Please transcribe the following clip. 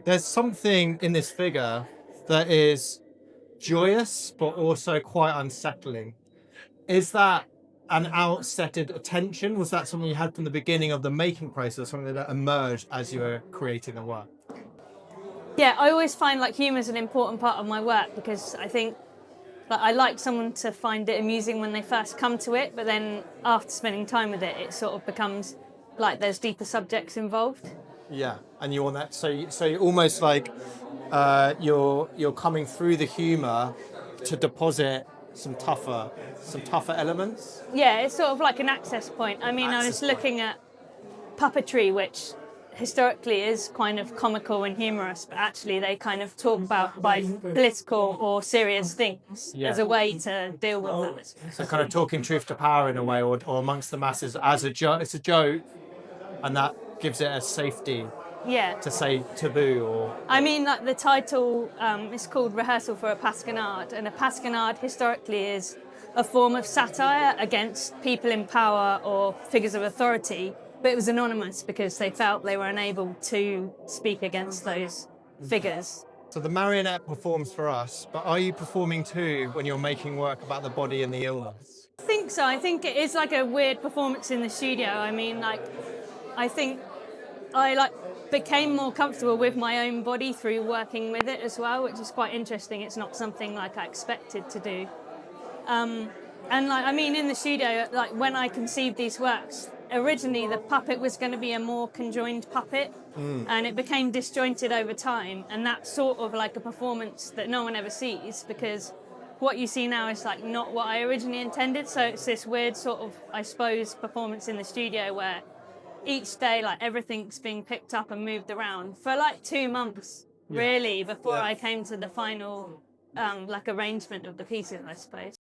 There's something in this figure that is joyous, but also quite unsettling. Is that an outsetted attention? Was that something you had from the beginning of the making process, something that emerged as you were creating the work? Yeah, I always find like humour is an important part of my work because I think like I like someone to find it amusing when they first come to it, but then after spending time with it, it sort of becomes like there's deeper subjects involved. Yeah, and you want that. So you're almost like you're coming through the humour to deposit some tougher elements. Yeah, it's sort of like an access point. I mean, I was Access point. looking at puppetry, which historically is kind of comical and humorous, but actually they kind of talk about by political or serious things Yeah. as a way to deal with that. So kind of talking truth to power in a way, or amongst the masses as a joke. It's a joke, and that gives it a safety Yeah. to say taboo or I mean, like the title is called Rehearsal for a Pasquinade, and a pasquinade historically is a form of satire against people in power or figures of authority, but it was anonymous because they felt they were unable to speak against those figures. So the marionette performs for us, but are you performing too when you're making work about the body and the illness? I think so. I think it is like a weird performance in the studio. I mean, like, I think I became more comfortable with my own body through working with it as well, which is quite interesting. It's not something like I expected to do. And like, I mean, in the studio, like when I conceived these works, originally the puppet was going to be a more conjoined puppet, and it became disjointed over time. And that's sort of like a performance that no one ever sees because what you see now is like not what I originally intended. So it's this weird sort of, I suppose, performance in the studio where each day, like everything's being picked up and moved around for like 2 months, really, before I came to the final like arrangement of the pieces, I suppose.